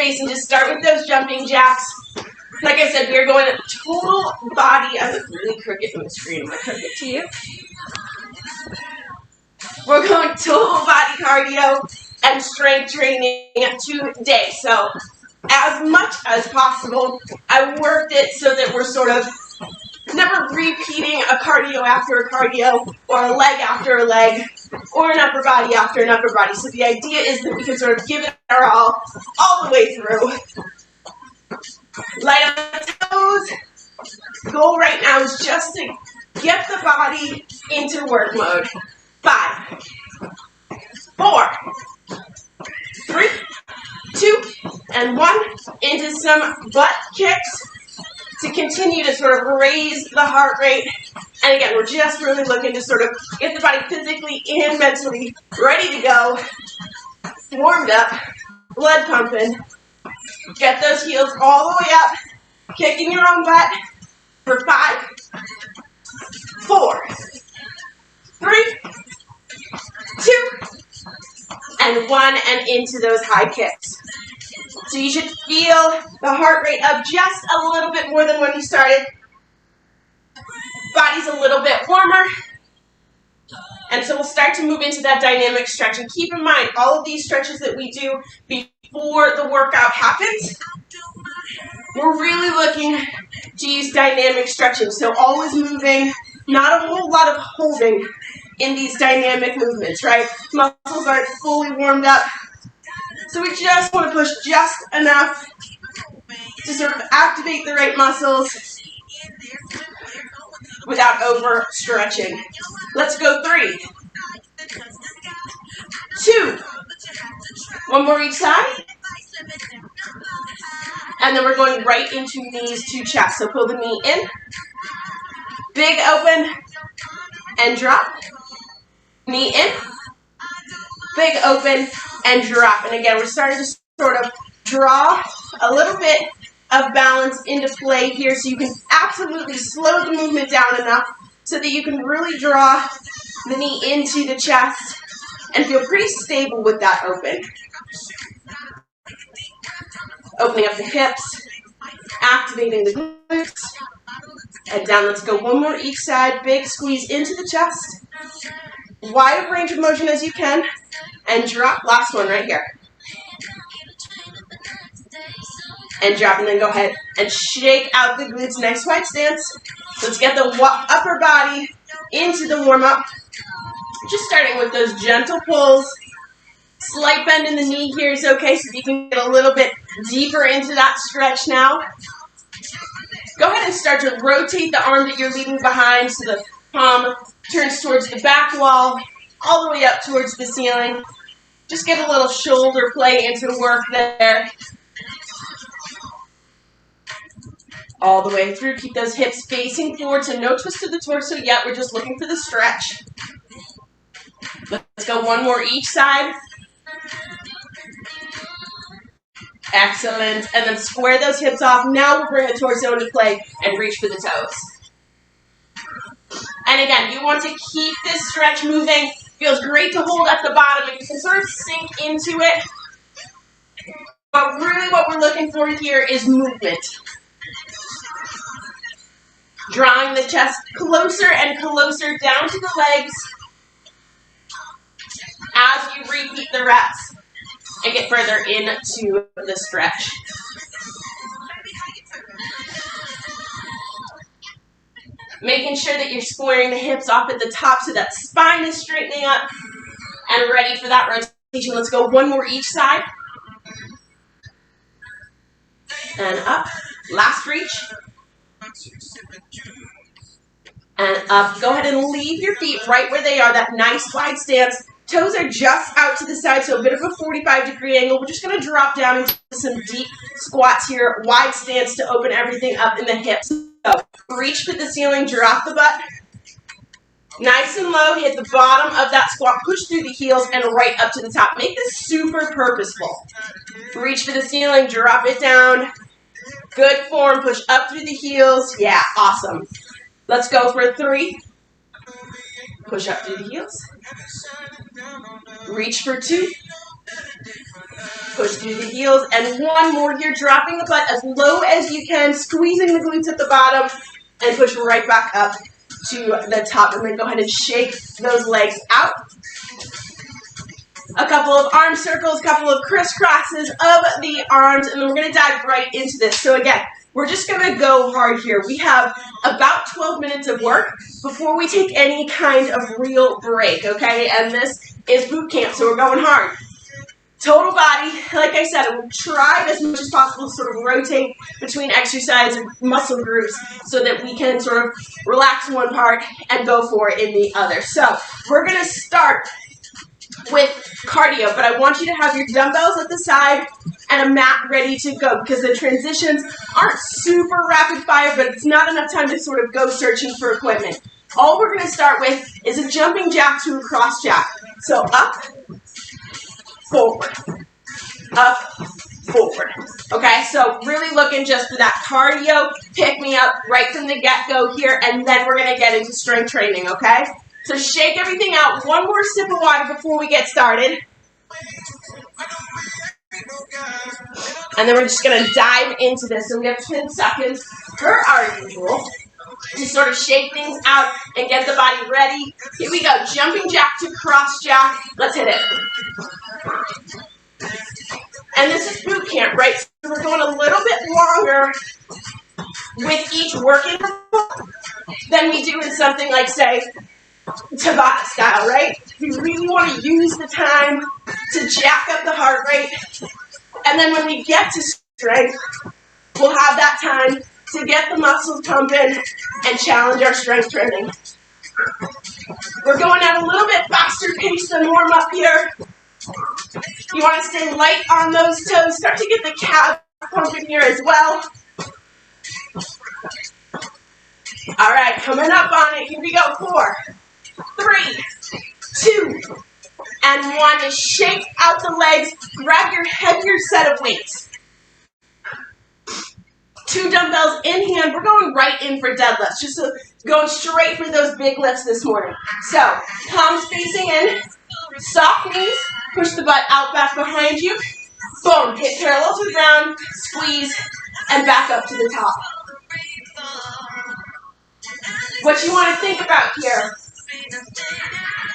space and just start with those jumping jacks. Like I said, we're going total body. I look really crooked on the screen. Am I crooked to you? We're going total body cardio and strength training today. So as much as possible, I worked it so that we're sort of never repeating a cardio after a cardio, or a leg after a leg, or an upper body after an upper body. So the idea is that we can sort of give it our all the way through. Light on the toes. Goal right now is just to get the body into work mode. 5, 4, 3, 2, and 1. Into some butt kicks to continue to sort of raise the heart rate. And again, we're just really looking to sort of get the body physically and mentally ready to go, warmed up, blood pumping. Get those heels all the way up, kicking your own butt for 5, 4, 3, 2, and 1, and into those high kicks. So you should feel the heart rate up just a little bit more than when you started. Body's a little bit warmer. And so we'll start to move into that dynamic stretch. And keep in mind, all of these stretches that we do before the workout happens, we're really looking to use dynamic stretching. So always moving, not a whole lot of holding in these dynamic movements, right? Muscles aren't fully warmed up. So we just want to push just enough to sort of activate the right muscles without overstretching. Let's go 3, 2, 1 more each side. And then we're going right into knees to chest. So pull the knee in, big open, and drop. Knee in, big open, and drop. And again, we're starting to sort of draw a little bit of balance into play here, so you can absolutely slow the movement down enough so that you can really draw the knee into the chest and feel pretty stable with that open. Opening up the hips, activating the glutes, and down. Let's go 1 more each side. Big squeeze into the chest, wide range of motion as you can, and drop. Last one right here. And drop, and then go ahead and shake out the glutes. Nice wide stance. Let's get the upper body into the warm-up. Just starting with those gentle pulls. Slight bend in the knee here is okay, so you can get a little bit deeper into that stretch now. Go ahead and start to rotate the arm that you're leaving behind so the palm turns towards the back wall, all the way up towards the ceiling. Just get a little shoulder play into work there. All the way through. Keep those hips facing forward, so no twist to the torso yet. We're just looking for the stretch. Let's go 1 more each side. Excellent. And then square those hips off. Now we'll bring the torso into play and reach for the toes. And again, you want to keep this stretch moving. Feels great to hold at the bottom, and you can sort of sink into it. But really what we're looking for here is movement. Drawing the chest closer and closer down to the legs as you repeat the reps and get further into the stretch. Making sure that you're squaring the hips off at the top so that spine is straightening up and ready for that rotation. Let's go 1 more each side. And up. Last reach. And up. Go ahead and leave your feet right where they are, that nice wide stance. Toes are just out to the side, so a bit of a 45-degree angle. We're just going to drop down into some deep squats here. Wide stance to open everything up in the hips. So reach to the ceiling, drop the butt. Nice and low, hit the bottom of that squat. Push through the heels and right up to the top. Make this super purposeful. Reach for the ceiling, drop it down. Good form, push up through the heels. Yeah, awesome. Let's go for 3. Push up through the heels. Reach for 2. Push through the heels, and one more here, dropping the butt as low as you can, squeezing the glutes at the bottom, and push right back up to the top. And then go ahead and shake those legs out. A couple of arm circles, a couple of crisscrosses of the arms, and then we're going to dive right into this. So again, we're just going to go hard here. We have about 12 minutes of work before we take any kind of real break, okay? And this is boot camp, so we're going hard. Total body, like I said, we'll try as much as possible to sort of rotate between exercise and muscle groups so that we can sort of relax one part and go for it in the other. So we're going to start with cardio, but I want you to have your dumbbells at the side and a mat ready to go because the transitions aren't super rapid fire, but it's not enough time to sort of go searching for equipment. All we're going to start with is a jumping jack to a cross jack. So up, forward, up, forward. Okay, so really looking just for that cardio pick me up right from the get-go here, and then we're going to get into strength training, okay? So shake everything out. One more sip of water before we get started. And then we're just going to dive into this. So we have 10 seconds per our usual to sort of shake things out and get the body ready. Here we go. Jumping jack to cross jack. Let's hit it. And this is boot camp, right? So we're going a little bit longer with each working than we do in something like, say, Tabata style, right? We really want to use the time to jack up the heart rate. And then when we get to strength, we'll have that time to get the muscles pumping and challenge our strength training. We're going at a little bit faster pace than warm up here. You want to stay light on those toes. Start to get the calves pumping here as well. All right, coming up on it. Here we go. 4, 3, 2, and 1. Shake out the legs. Grab your heavier set of weights. 2 dumbbells in hand. We're going right in for deadlifts. Just going straight for those big lifts this morning. So, palms facing in. Soft knees. Push the butt out back behind you. Boom. Hit parallel to the ground. Squeeze. And back up to the top. What you want to think about here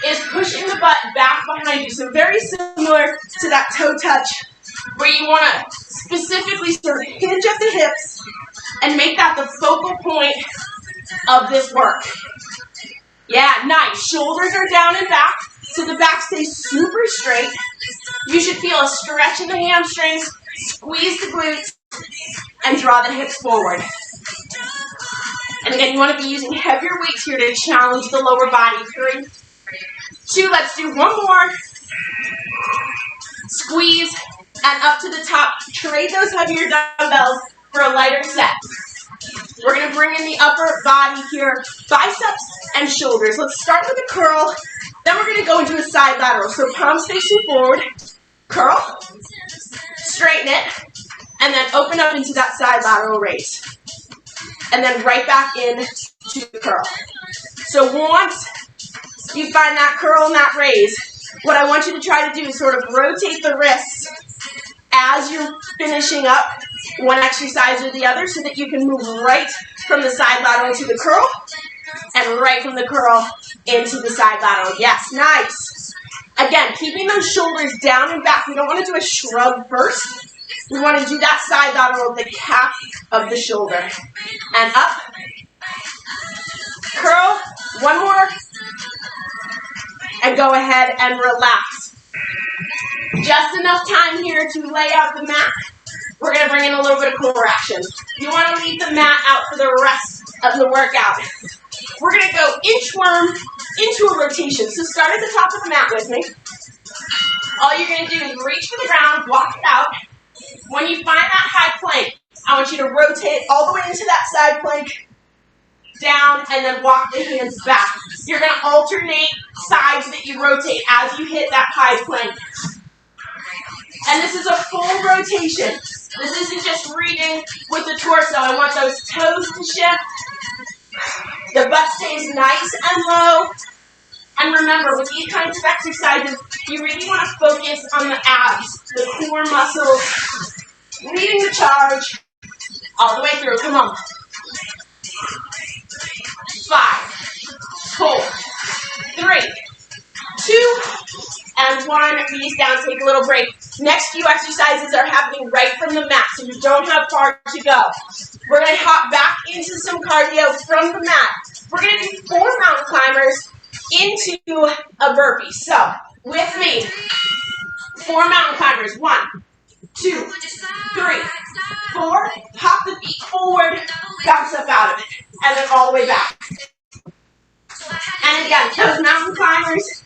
is pushing the butt back behind you. So very similar to that toe touch where you want to specifically sort of hinge at the hips and make that the focal point of this work. Yeah, nice. Shoulders are down and back, so the back stays super straight. You should feel a stretch in the hamstrings, squeeze the glutes, and draw the hips forward. And again, you want to be using heavier weights here to challenge the lower body. 3, 2, let's do one more. Squeeze, and up to the top. Trade those heavier dumbbells for a lighter set. We're going to bring in the upper body here, biceps and shoulders. Let's start with a curl. Then we're going to go into a side lateral. So palms facing forward, curl, straighten it, and then open up into that side lateral raise. And then right back in to the curl. So once you find that curl and that raise, what I want you to try to do is sort of rotate the wrists as you're finishing up one exercise or the other so that you can move right from the side lateral to the curl and right from the curl into the side lateral. Yes, nice. Again, keeping those shoulders down and back. We don't want to do a shrug first. We want to do that side lateral with the cap of the shoulder. And up. Curl. One more. And go ahead and relax. Just enough time here to lay out the mat. We're going to bring in a little bit of core action. You want to leave the mat out for the rest of the workout. We're going to go inchworm into a rotation. So start at the top of the mat with me. All you're going to do is reach for the ground, walk it out. When you find that high plank, I want you to rotate all the way into that side plank, down, and then walk the hands back. You're going to alternate sides that you rotate as you hit that high plank. And this is a full rotation. This isn't just reading with the torso. I want those toes to shift. The butt stays nice and low. And remember, with these kinds of exercises, You really want to focus on the abs, the core muscles, leading the charge all the way through. Come on. 5, 4, 3, 2, and 1. Knees down, take a little break. Next few exercises are happening right from the mat, so you don't have far to go. We're going to hop back into some cardio from the mat. We're going to do 4 mountain climbers into a burpee. So, with me, 4 mountain climbers. 1, 2, 3, 4. Hop the feet forward, bounce up out of it, and then all the way back. And again, those mountain climbers,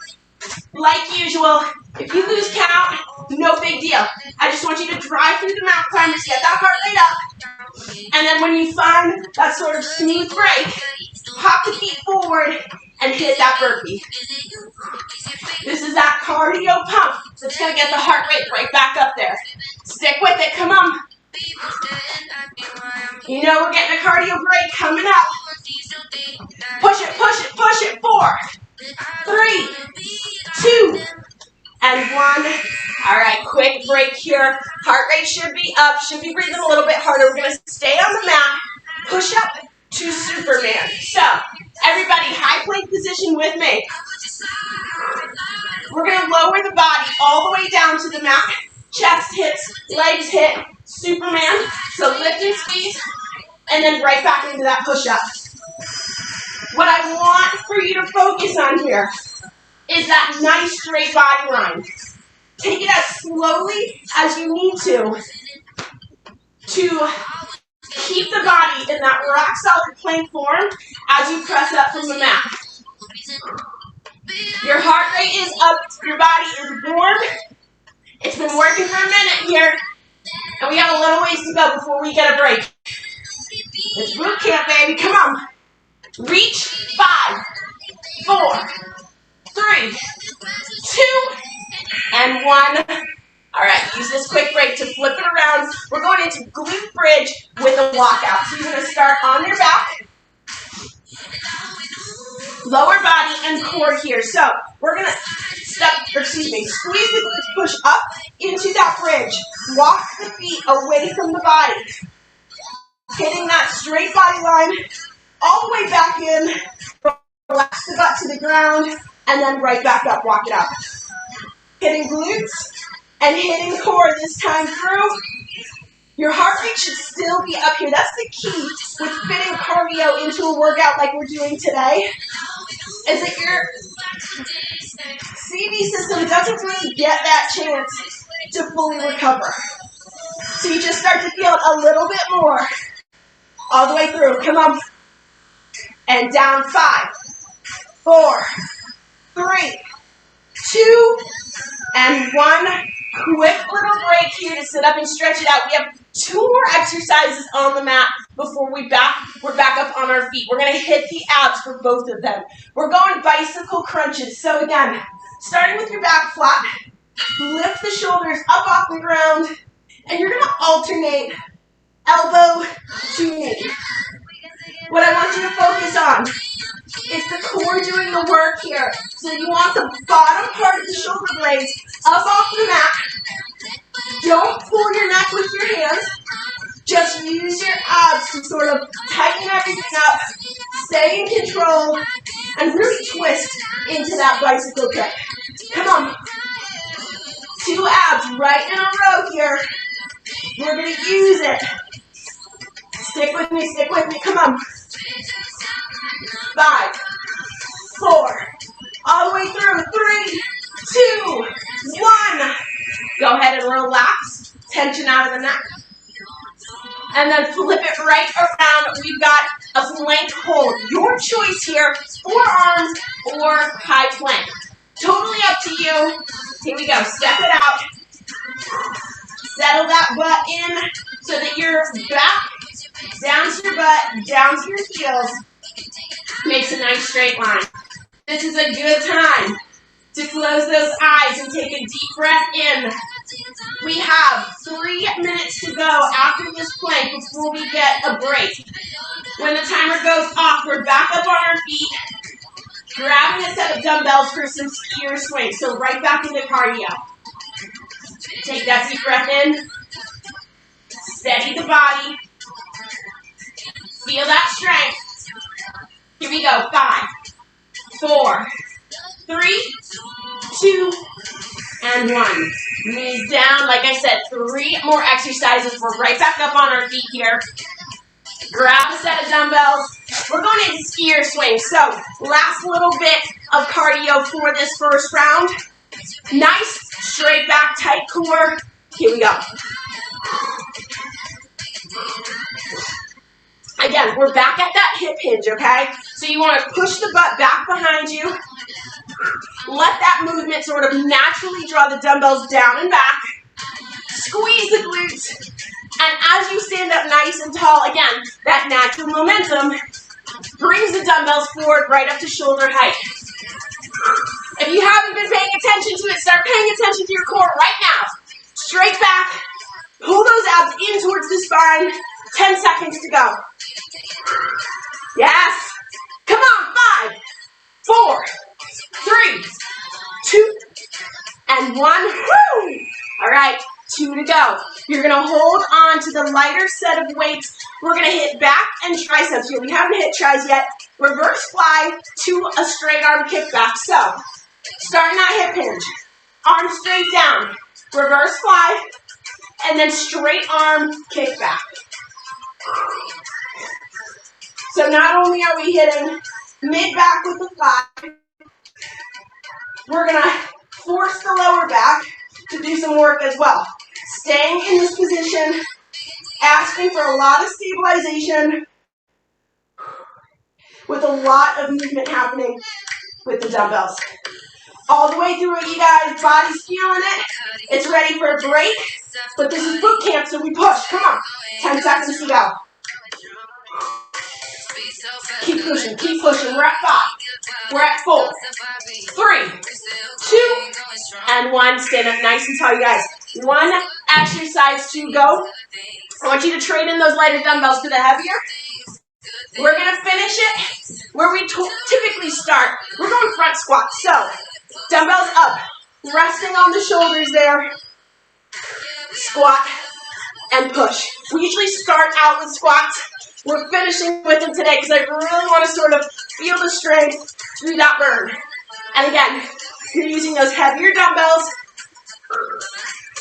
like usual, if you lose count, no big deal. I just want you to drive through the mountain climbers, get that heart rate up, and then when you find that sort of smooth break, hop the feet forward and hit that burpee. This is that cardio pump that's going to get the heart rate right back up there. Stick with it, come on. You know we're getting a cardio break coming up. Push it, push it, push it. 4, 3, 2, and 1. All right, quick break here. Heart rate should be up, should be breathing a little bit harder. We're going to stay on the mat, push up to Superman. So, everybody, high plank position with me. We're going to lower the body all the way down to the mat. Chest hits, legs hit, Superman. So lift and squeeze, and then right back into that push-up. What I want for you to focus on here is that nice straight body line. Take it as slowly as you need to keep the body in that rock solid plank form as you press up from the mat. Your heart rate is up, your body is warm. It's been working for a minute here, and we have a little ways to go before we get a break. It's boot camp, baby, come on. Reach, 5, 4, 3, 2, and 1. All right, use this quick break to flip it around. We're going into glute bridge with a walkout. So you're going to start on your back, lower body and core here. So we're going to squeeze the glutes, push up into that bridge. Walk the feet away from the body. Hitting that straight body line all the way back in. Relax the butt to the ground and then right back up, walk it out. Hitting glutes and hitting core this time through. Your heart rate should still be up here. That's the key with fitting cardio into a workout like we're doing today, is that your CV system doesn't really get that chance to fully recover. So you just start to feel it a little bit more. All the way through. Come on. And down. 5, 4, 3, 2, and 1. Quick little break here to sit up and stretch it out. We have 2 more exercises on the mat before we're back up on our feet. We're going to hit the abs for both of them. We're going bicycle crunches. So again, starting with your back flat, lift the shoulders up off the ground, and you're going to alternate elbow to knee. What I want you to focus on is the core doing the work here. So you want the bottom part of the shoulder blades up off the mat. Don't pull your neck with your hands. Just use your abs to sort of tighten everything up, stay in control, and really twist into that bicycle kick. Come on. 2 abs right in a row here. We're going to use it. Stick with me, come on. 5, 4, all the way through. 3, 2, 1. Go ahead and relax. Tension out of the neck. And then flip it right around. We've got a plank hold. Your choice here, forearms or high plank. Totally up to you. Here we go. Step it out. Settle that butt in so that your back down to your butt, down to your heels. Makes a nice straight line. This is a good time to close those eyes and take a deep breath in. We have 3 minutes to go after this plank before we get a break. When the timer goes off, we're back up on our feet. Grabbing a set of dumbbells for some skier swings. So right back into cardio. Take that deep breath in. Steady the body. Feel that strength. Here we go. 5, 4, 3, 2, and 1. Knees down. Like I said, 3 more exercises. We're right back up on our feet here. Grab a set of dumbbells. We're going into skier swing. So last little bit of cardio for this first round. Nice straight back, tight core. Here we go. Again, we're back at that hip hinge, okay? So you want to push the butt back behind you. Let that movement sort of naturally draw the dumbbells down and back. Squeeze the glutes. And as you stand up nice and tall, again, that natural momentum brings the dumbbells forward right up to shoulder height. If you haven't been paying attention to it, start paying attention to your core right now. Straight back. Pull those abs in towards the spine. 10 seconds to go. Yes. Come on. 5, 4, 3, 2, and 1. Woo! All right. 2 to go. You're going to hold on to the lighter set of weights. We're going to hit back and triceps here. We haven't hit tris yet. Reverse fly to a straight arm kickback. So, starting that hip hinge. Arm straight down. Reverse fly. And then straight arm kickback. So not only are we hitting mid-back with the fly, we're going to force the lower back to do some work as well. Staying in this position, asking for a lot of stabilization with a lot of movement happening with the dumbbells. All the way through it, you guys, body's feeling it. It's ready for a break, but this is boot camp, so we push. Come on, 10 seconds to go. Keep pushing. We're at 5. We're at 4, 3, 2, and 1. Stand up nice and tall, you guys. 1 exercise to go. I want you to trade in those lighter dumbbells for the heavier. We're going to finish it where we typically start. We're going front squat. So, dumbbells up, resting on the shoulders there. Squat and push. We usually start out with squats. We're finishing with them today because I really want to sort of feel the strength through that burn. And again, you're using those heavier dumbbells.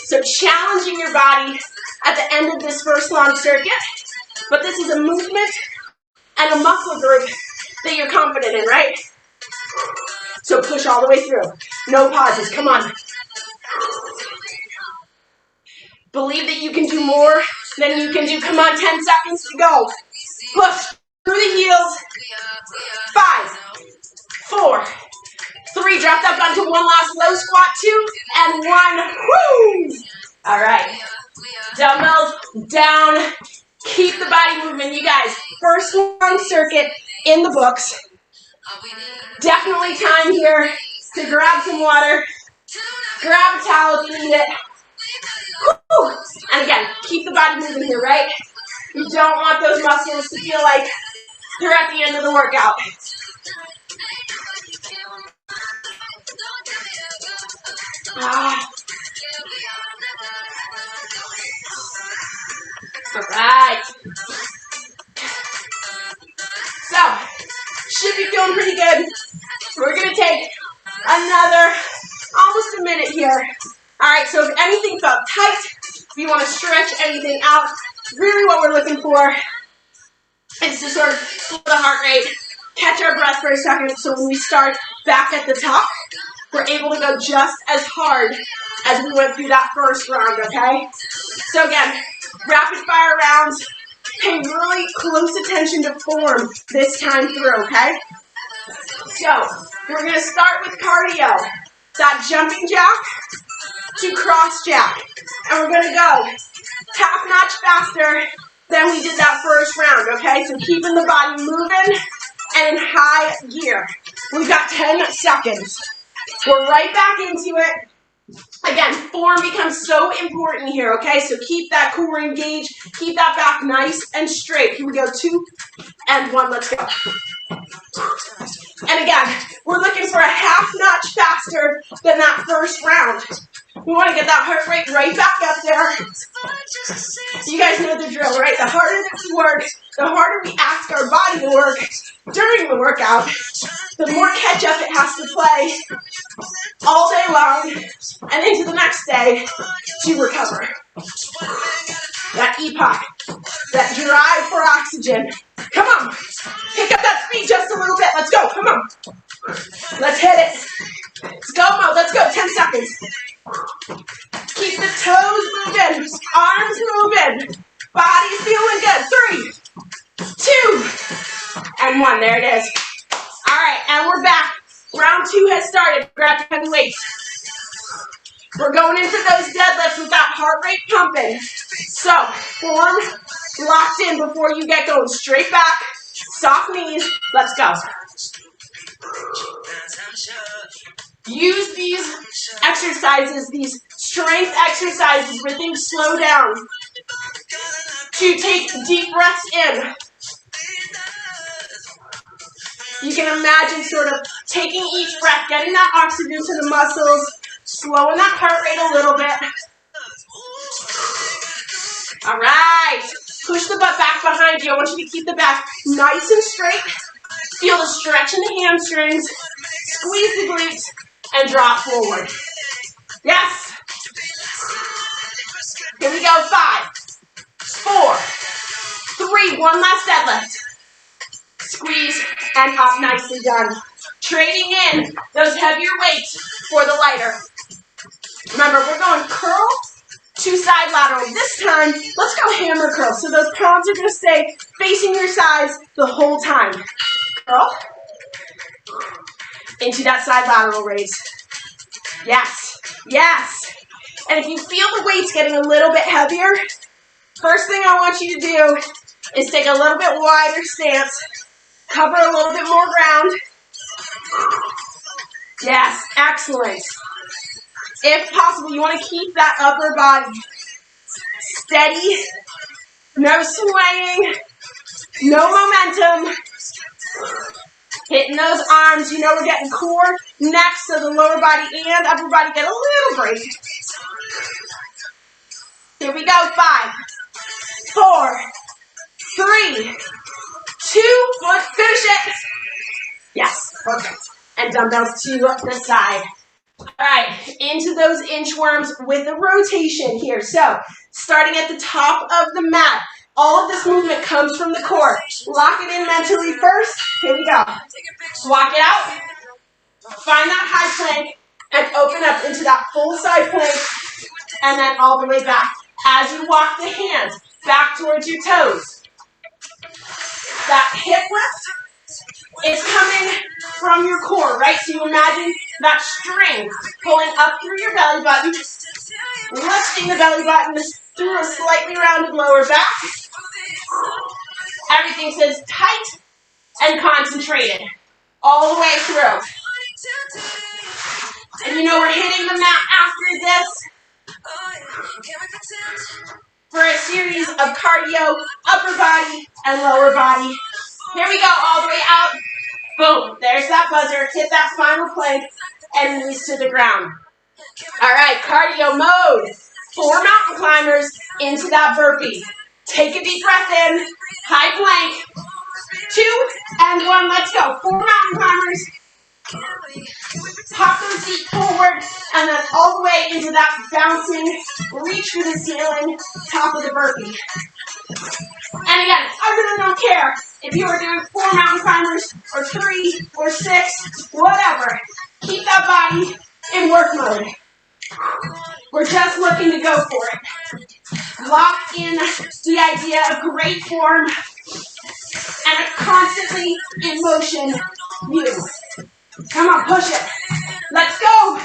So challenging your body at the end of this first long circuit. But this is a movement and a muscle group that you're confident in, right? So push all the way through. No pauses. Come on. Believe that you can do more than you can do. Come on, 10 seconds to go. Push through the heels. 5, 4, 3. Drop that down to 1 last low squat. 2 and 1. Woo! All right. Dumbbells down. Keep the body moving, you guys. First long circuit in the books. Definitely time here to grab some water. Grab a towel if you need it. Woo! And again, keep the body moving here, right? You don't want those muscles to feel like they're at the end of the workout. All right. So, should be feeling pretty good. We're going to take another almost a minute here. All right, so if anything felt tight, if you want to stretch anything out, really what we're looking for is to sort of slow the heart rate, catch our breath for a second, so when we start back at the top, we're able to go just as hard as we went through that first round, okay? So again, rapid fire rounds, pay really close attention to form this time through, okay? So, we're going to start with cardio. That jumping jack to cross jack. And we're going to go half notch faster than we did that first round, okay? So keeping the body moving and in high gear. We've got 10 seconds. We're right back into it. Again, form becomes so important here, okay? So keep that core engaged. Keep that back nice and straight. Here we go, 2 and 1. Let's go. And again, we're looking for a half notch faster than that first round. We want to get that heart rate right back up there. You guys know the drill, right? The harder that we work, the harder we ask our body to work during the workout, the more catch up it has to play all day long and into the next day to recover. That EPOC, that drive for oxygen. Come on, pick up that speed just a little bit. Let's go, come on. Let's hit it. Let's go, Mo, let's go, 10 seconds. Keep the toes moving, arms moving, body feeling good. 3, 2, and 1, there it is. All right, and we're back. Round 2 has started. Grab your heavy weights. We're going in for those deadlifts with that heart rate pumping. So, form locked in before you get going. Straight back, soft knees. Let's go. Use these exercises, these strength exercises where things slow down, to take deep breaths in. You can imagine sort of taking each breath, getting that oxygen to the muscles, slowing that heart rate a little bit. All right. Push the butt back behind you. I want you to keep the back nice and straight. Feel the stretch in the hamstrings. Squeeze the glutes and drop forward. Yes. Here we go. 5, 4, 3. One last deadlift. Squeeze and up, nicely done. Trading in those heavier weights for the lighter. Remember, we're going curl to side lateral. This time, let's go hammer curl. So those palms are going to stay facing your sides the whole time. Curl into that side lateral raise. Yes, yes. And if you feel the weights getting a little bit heavier, first thing I want you to do is take a little bit wider stance. Cover a little bit more ground. Yes, excellent. If possible, you want to keep that upper body steady, no swaying, no momentum. Hitting those arms, you know we're getting core next, so the lower body and upper body get a little break. Here we go, 5, 4, 3, 2, 1, finish it. Yes, perfect. And dumbbells to the side. All right, into those inchworms with a rotation here. So, starting at the top of the mat. All of this movement comes from the core. Lock it in mentally first. Here we go. Walk it out. Find that high plank and open up into that full side plank and then all the way back. As you walk the hands back towards your toes. That hip lift is coming from your core, right? So you imagine that string pulling up through your belly button, lifting the belly button through a slightly rounded lower back. Everything says tight and concentrated all the way through. And you know we're hitting the mat after this for a series of cardio, upper body and lower body. Here we go, all the way out. Boom, there's that buzzer. Hit that final plank and knees to the ground. All right, cardio mode. 4 mountain climbers into that burpee. Take a deep breath in, high plank. 2 and 1, let's go. 4 mountain climbers. Pop those feet forward and then all the way into that bouncing, reach for the ceiling, top of the burpee. And again, I really don't care if you are doing 4 mountain climbers or 3 or 6, whatever. Keep that body in work mode. We're just looking to go for it. Lock in the idea of great form and a constantly in motion view. Come on, push it. Let's go.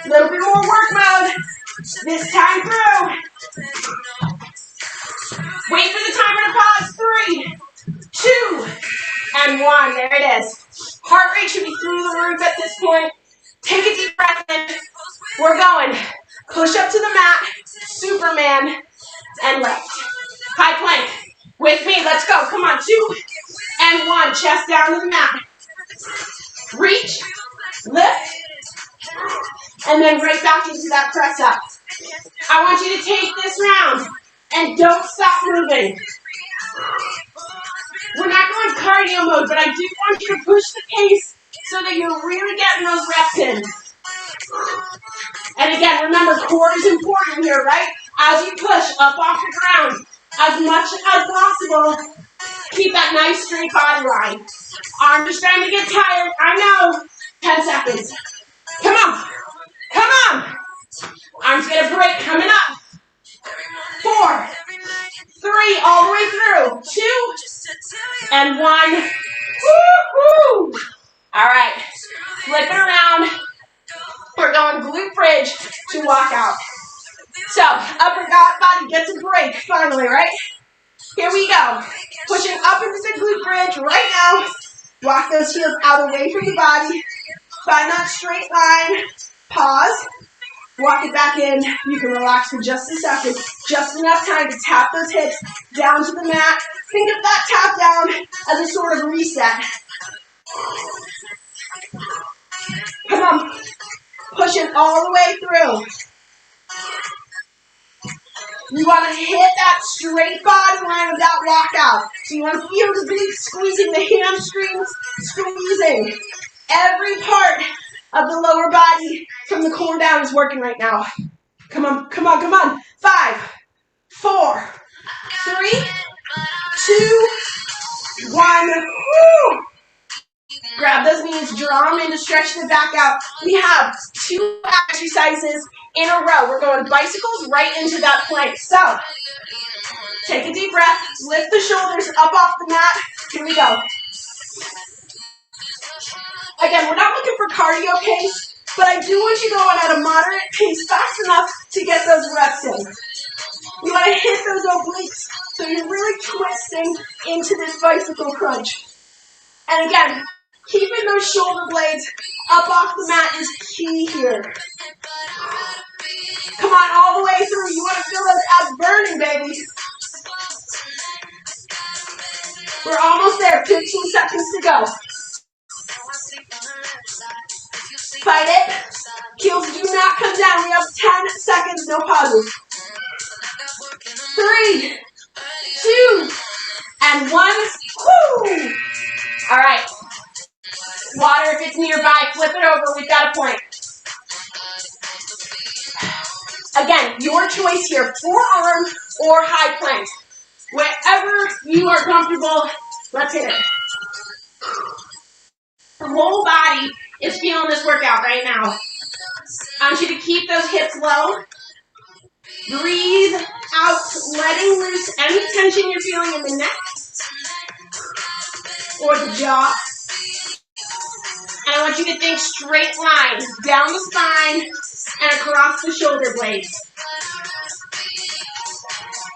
A little bit more work mode. This time through. Wait for the timer to pause. 3, 2, and 1. There it is. Heart rate should be through the roof at this point. Take a deep breath in. We're going push up to the mat, Superman, and lift. High plank. With me, let's go. Come on, 2 and 1. Chest down to the mat. Reach, lift, and then right back into that press up. I want you to take this round and don't stop moving. We're not going cardio mode, but I do want you to push the pace so that you're really getting those reps in. And again, remember, core is important here, right? As you push up off the ground, as much as possible, keep that nice straight body line. Arms are starting to get tired. I know. 10 seconds. Come on. Come on. Arms get a break coming up. 4, 3, all the way through. 2 and 1. Woo-hoo. All right. Flip it around. We're going glute bridge to walk out. So, upper body gets a break finally, right? Here we go. Pushing up into the glute bridge right now. Walk those heels out away from the body. Find that straight line. Pause. Walk it back in. You can relax for just a second. Just enough time to tap those hips down to the mat. Think of that tap down as a sort of reset. Come on. Pushing all the way through. You want to hit that straight body line of that walkout. So you want to feel the glutes squeezing, the hamstrings squeezing. Every part of the lower body from the core down is working right now. Come on, come on, come on. 5, 4, 3, 2, 1. Woo! Grab those knees, draw them in to stretch the back out. We have 2 exercises in a row. We're going bicycles right into that plank. So, take a deep breath, lift the shoulders up off the mat. Here we go. Again, we're not looking for cardio pace, but I do want you going at a moderate pace, fast enough to get those reps in. You want to hit those obliques so you're really twisting into this bicycle crunch. And again, keeping those shoulder blades up off the mat is key here. Come on, all the way through. You want to feel those abs burning, baby. We're almost there. 15 seconds to go. Fight it. Heels do not come down. We have 10 seconds, no pauses. 3, 2, and 1. Woo! All right. Water if it's nearby. Flip it over. We've got a plank. Again, your choice here. Forearm or high plank. Wherever you are comfortable, let's hit it. The whole body is feeling this workout right now. I want you to keep those hips low. Breathe out, letting loose any tension you're feeling in the neck or the jaw. And I want you to think straight line down the spine and across the shoulder blades.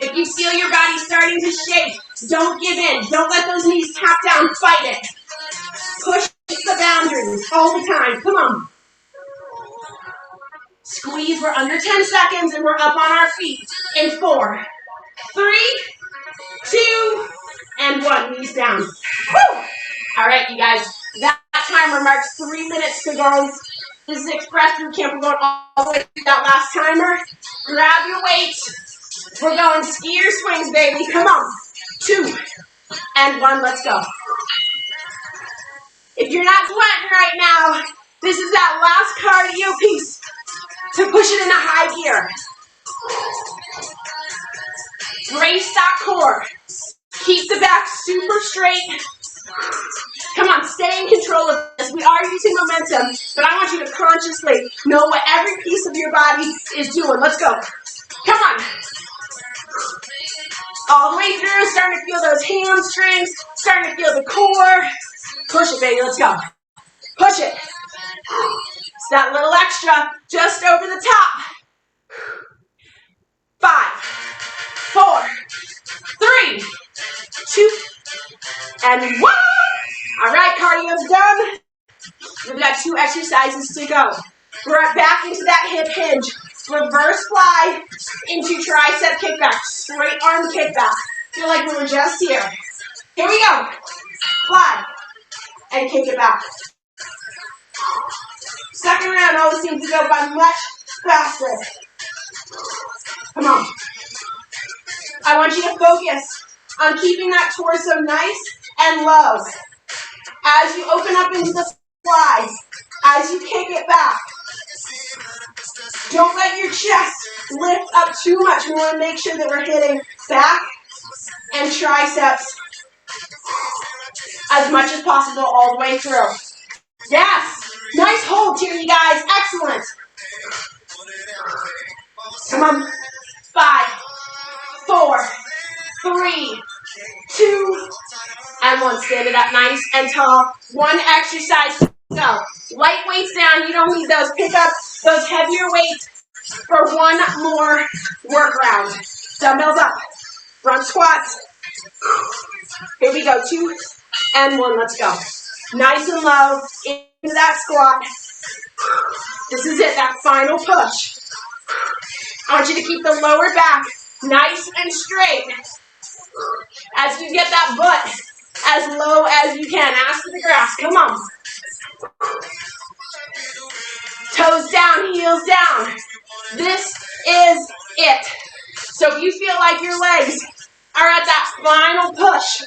If you feel your body starting to shake, don't give in. Don't let those knees tap down. Fight it. Push the boundaries all the time. Come on. Squeeze. We're under 10 seconds and we're up on our feet in 4, 3, 2, and 1. Knees down. Woo! All right, you guys. That timer marks 3 minutes to go. This is Express Boot Camp. We're going all the way through that last timer. Grab your weights. We're going skier swings, baby. Come on. 2 and 1. Let's go. If you're not sweating right now, this is that last cardio piece to push it into high gear. Brace that core. Keep the back super straight. Come on, stay in control of this. We are using momentum, but I want you to consciously know what every piece of your body is doing. Let's go. Come on. All the way through, starting to feel those hamstrings, starting to feel the core. Push it, baby. Let's go. Push it. It's that little extra just over the top. 5, 4, 3, 2, and 1. All right, cardio's done. We've got 2 exercises to go. Right back into that hip hinge. Reverse fly into tricep kickback. Straight arm kickback. Feel like we were just here. Here we go. Fly. And kick it back. Second round always seems to go by much faster. Come on. I want you to focus on keeping that torso nice and low. As you open up into the fly, as you kick it back, don't let your chest lift up too much. We want to make sure that we're hitting back and triceps as much as possible all the way through. Yes! Nice hold here, you guys. Excellent. Come on. 5, 4, 3, 2, and 1. Stand it up nice and tall. One exercise to go. Light weights down. You don't need those. Pick up those heavier weights for one more work round. Dumbbells up. Front squats. Here we go. 2 and 1. Let's go. Nice and low into that squat. This is it. That final push. I want you to keep the lower back nice and straight as you get that butt as low as you can. Ass to the grass. Come on. Toes down, heels down. This is it. So if you feel like your legs are at that final push,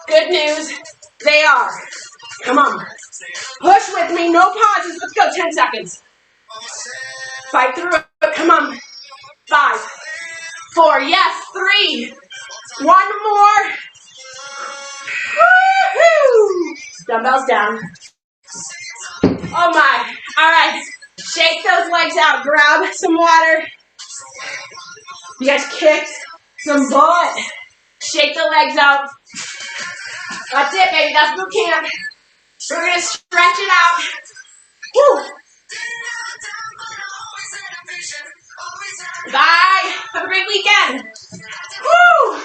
good news, they are. Come on. Push with me, no pauses. Let's go, 10 seconds. Fight through it. Come on. 5, 4, yes, 3. One more. Woo-hoo! Dumbbells down. Oh my. All right. Shake those legs out. Grab some water. You guys kicked some butt. Shake the legs out. That's it, baby. That's boot camp. We're going to stretch it out. Woo. Bye. Have a great weekend. Woo.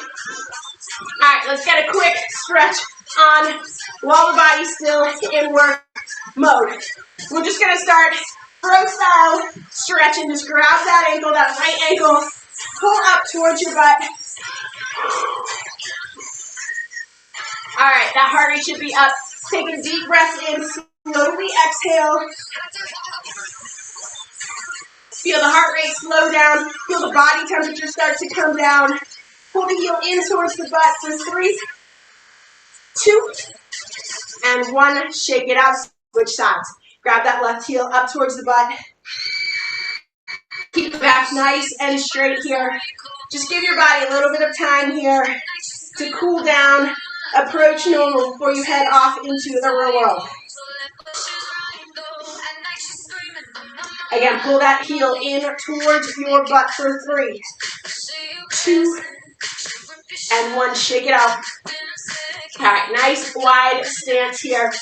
All right, let's get a quick stretch on while the body's still in work mode. We're just going to start pro style stretching. Just grab that ankle, that right ankle, pull up towards your butt. All right, that heart rate should be up. Take a deep breath in, slowly exhale. Feel the heart rate slow down. Feel the body temperature start to come down. Pull the heel in towards the butt for 3, 2, and 1. Shake it out. Switch sides. Grab that left heel up towards the butt. Keep the back nice and straight here. Just give your body a little bit of time here to cool down, approach normal before you head off into the real world. Again, pull that heel in towards your butt for 3, 2, and 1. Shake it out. All right, nice wide stance here.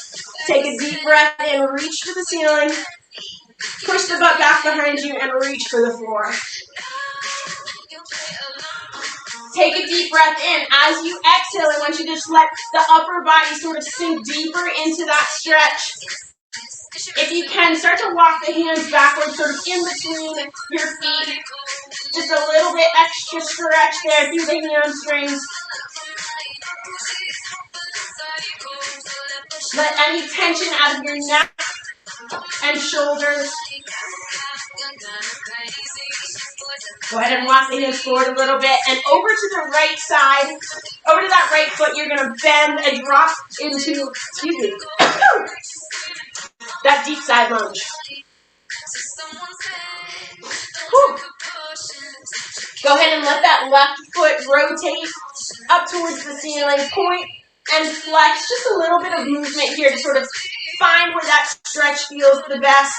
Take a deep breath in, reach for the ceiling. Push the butt back behind you and reach for the floor. Take a deep breath in. As you exhale, I want you to just let the upper body sort of sink deeper into that stretch. If you can, start to walk the hands backwards, sort of in between your feet. Just a little bit extra stretch there through the hamstrings. Let any tension out of your neck and shoulders. Go ahead and walk the hands forward a little bit and over to the right side. Over to that right foot, you're going to bend and drop into, that deep side lunge. Whew. Go ahead and let that left foot rotate up towards the ceiling. Point and flex. Just a little bit of movement here to sort of find where that stretch feels the best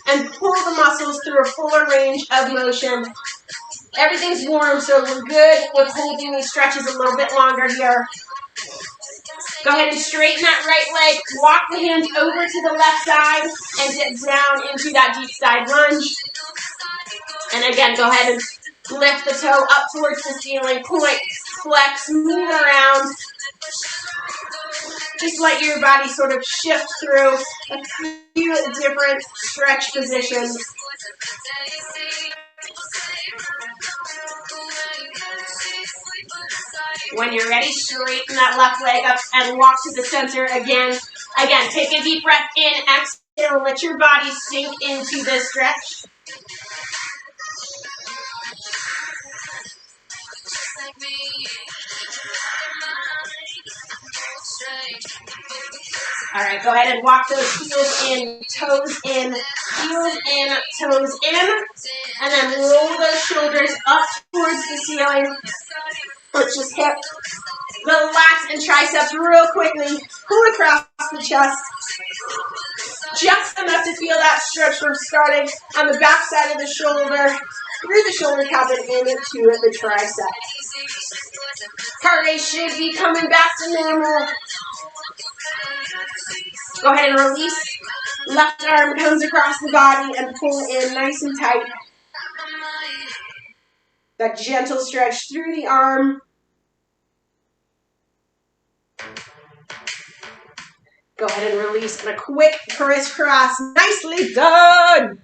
and pull the muscles through a fuller range of motion. Everything's warm, so we're good with holding these stretches a little bit longer here. Go ahead and straighten that right leg. Walk the hands over to the left side and dip down into that deep side lunge. And again, go ahead and lift the toe up towards the ceiling. Point, flex, move around. Just let your body sort of shift through a few different stretch positions. When you're ready, straighten that left leg up and walk to the center again. Again, take a deep breath in, exhale, let your body sink into this stretch. All right, go ahead and walk those heels in, toes in, heels in, toes in, and then roll those shoulders up towards the ceiling. Let's just hip, the lats and triceps real quickly, pull across the chest. Just enough to feel that stretch from starting on the back side of the shoulder, through the shoulder cap and into the tricep. Heart rate should be coming back to normal. Go ahead and release. Left arm comes across the body and pull in nice and tight. That gentle stretch through the arm. Go ahead and release and a quick crisscross. Nicely done.